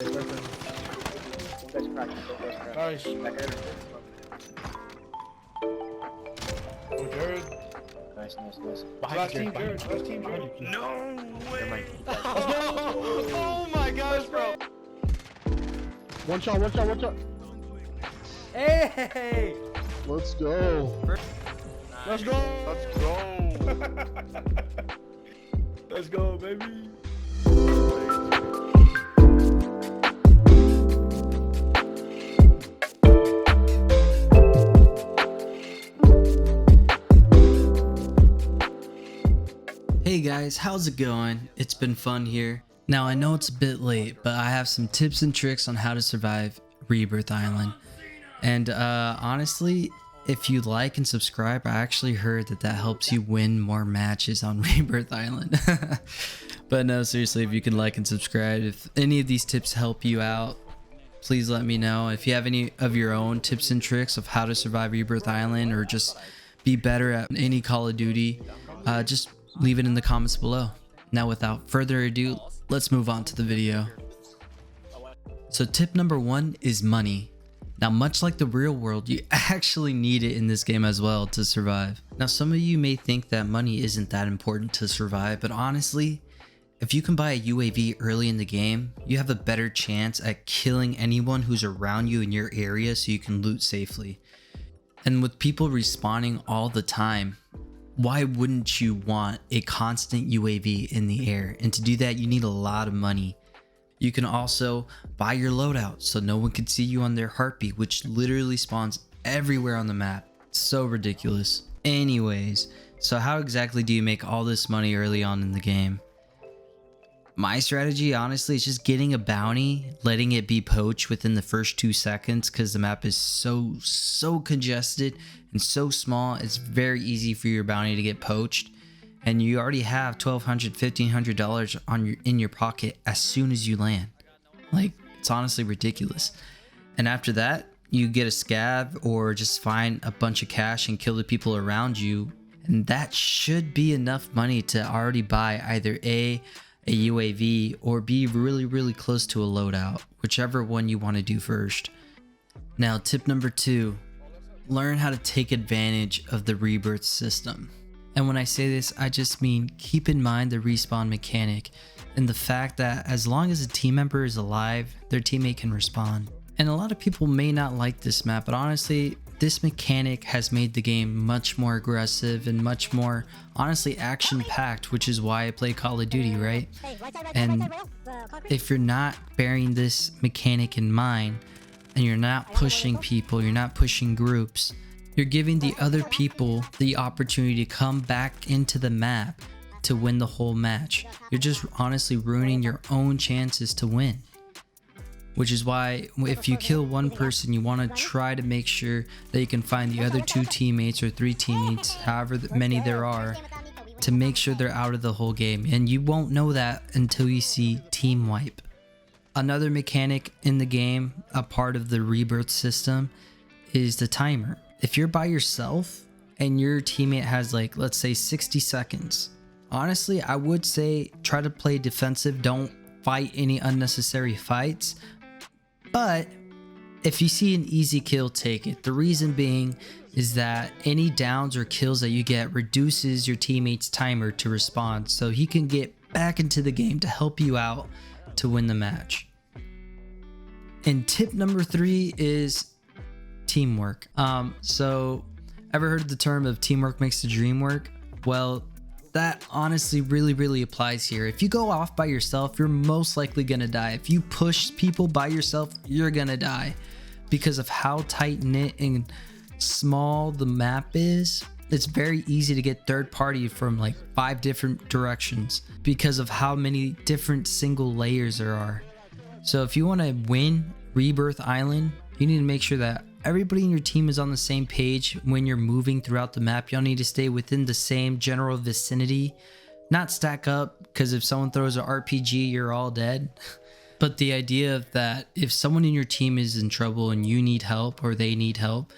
Nice. Oh, Jared. Nice. Last team, Jared. Last team, Jared. No way! Oh my gosh, bro. One shot. Hey! Let's go. Let's go. Let's go! Let's go, baby. Hey guys, how's it going? It's been fun here. Now I know it's a bit late, but I have some tips and tricks on how to survive Rebirth Island. And honestly, if you like and subscribe, I actually heard that helps you win more matches on Rebirth Island. But no, seriously, if you can like and subscribe, if any of these tips help you out, please let me know. If you have any of your own tips and tricks of how to survive Rebirth Island or just be better at any Call of Duty, just leave it in the comments below. Now without further ado, let's move on to the video. So tip number 1 is money. Now much like the real world, you actually need it in this game as well to survive. Now some of you may think that money isn't that important to survive, but honestly, if you can buy a UAV early in the game, you have a better chance at killing anyone who's around you in your area so you can loot safely. And with people respawning all the time, why wouldn't you want a constant UAV in the air? And to do that, you need a lot of money. You can also buy your loadout so no one can see you on their heartbeat, which literally spawns everywhere on the map. So ridiculous. Anyways, so how exactly do you make all this money early on in the game? My strategy, honestly, is just getting a bounty, letting it be poached within the first 2 seconds because the map is so congested and so small. It's very easy for your bounty to get poached, and you already have $1,200, $1,500 in your pocket as soon as you land. Like, it's honestly ridiculous. And after that, you get a scav or just find a bunch of cash and kill the people around you, and that should be enough money to already buy either a UAV or be really close to a loadout, whichever one you want to do first. Now tip number 2, learn how to take advantage of the rebirth system. And when I say this, I just mean keep in mind the respawn mechanic and the fact that as long as a team member is alive, their teammate can respawn. And a lot of people may not like this map, but honestly, this mechanic has made the game much more aggressive and much more, honestly, action-packed, which is why I play Call of Duty, right? And if you're not bearing this mechanic in mind, and you're not pushing people, you're not pushing groups, you're giving the other people the opportunity to come back into the map to win the whole match. You're just honestly ruining your own chances to win. Which is why if you kill one person, you want to try to make sure that you can find the other 2 teammates or 3 teammates, however many there are, to make sure they're out of the whole game. And you won't know that until you see team wipe. Another mechanic in the game, a part of the rebirth system, is the timer. If you're by yourself and your teammate has, like, let's say 60 seconds, honestly, I would say try to play defensive. Don't fight any unnecessary fights. But if you see an easy kill, take it. The reason being is that any downs or kills that you get reduces your teammate's timer to respond, so he can get back into the game to help you out to win the match. And tip number 3 is teamwork. So ever heard the term of teamwork makes the dream work? Well, that honestly really applies here. If you go off by yourself, you're most likely gonna die. If you push people by yourself, you're gonna die because of how tight knit and small the map is. It's very easy to get third party from like 5 different directions because of how many different single layers there are. So if you want to win Rebirth Island, you need to make sure that everybody in your team is on the same page when you're moving throughout the map. Y'all need to stay within the same general vicinity, not stack up, because if someone throws an RPG, you're all dead. But the idea of that if someone in your team is in trouble and you need help or they need help,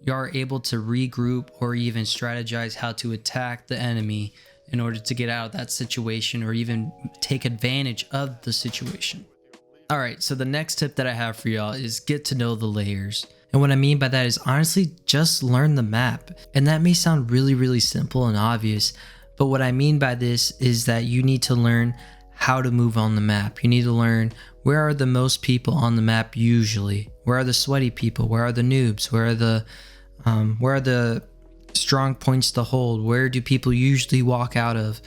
you are able to regroup or even strategize how to attack the enemy in order to get out of that situation or even take advantage of the situation. All right, so the next tip that I have for y'all is get to know the layers. And what I mean by that is honestly just learn the map. And that may sound really simple and obvious, but what I mean by this is that you need to learn how to move on the map. You need to learn where are the most people on the map usually. Where are the sweaty people? Where are the noobs? Where are the strong points to hold? Where do people usually walk out of?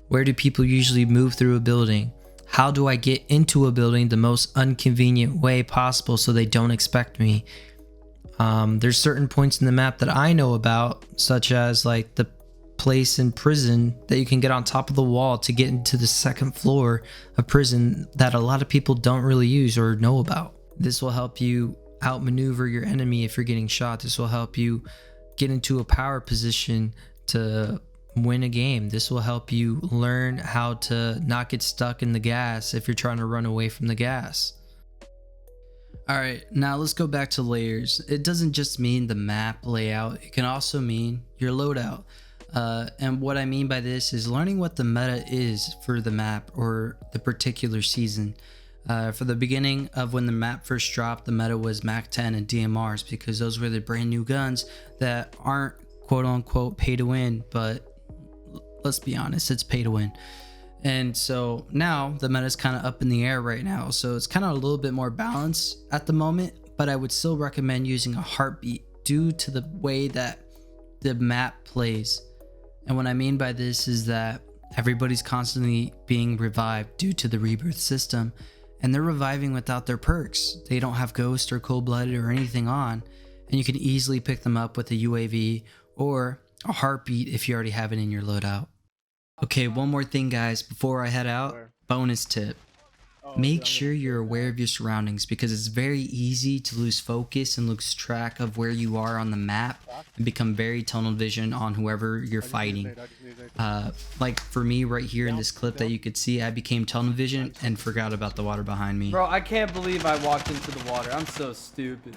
Where do people usually move through a building? How do I get into a building the most inconvenient way possible so they don't expect me? There's certain points in the map that I know about, such as like the place in prison that you can get on top of the wall to get into the second floor of prison that a lot of people don't really use or know about. This will help you outmaneuver your enemy if you're getting shot. This will help you get into a power position to win a game. This will help you learn how to not get stuck in the gas if you're trying to run away from the gas. Alright, now let's go back to layers. It doesn't just mean the map layout, it can also mean your loadout. And what I mean by this is learning what the meta is for the map or the particular season. For the beginning of when the map first dropped, the meta was MAC-10 and DMRs because those were the brand new guns that aren't quote unquote pay to win, but let's be honest, it's pay to win. And so now the meta is kind of up in the air right now, so it's kind of a little bit more balanced at the moment, but I would still recommend using a heartbeat due to the way that the map plays. And what I mean by this is that everybody's constantly being revived due to the rebirth system, and they're reviving without their perks. They don't have ghost or cold-blooded or anything on, and you can easily pick them up with a UAV or a heartbeat if you already have it in your loadout. Okay, one more thing guys before I head out. Bonus tip. Make sure you're aware of your surroundings because it's very easy to lose focus and lose track of where you are on the map and become very tunnel vision on whoever you're fighting. Like for me right here in this clip that you could see, I became tunnel vision and forgot about the water behind me. Bro, I can't believe I walked into the water. I'm so stupid.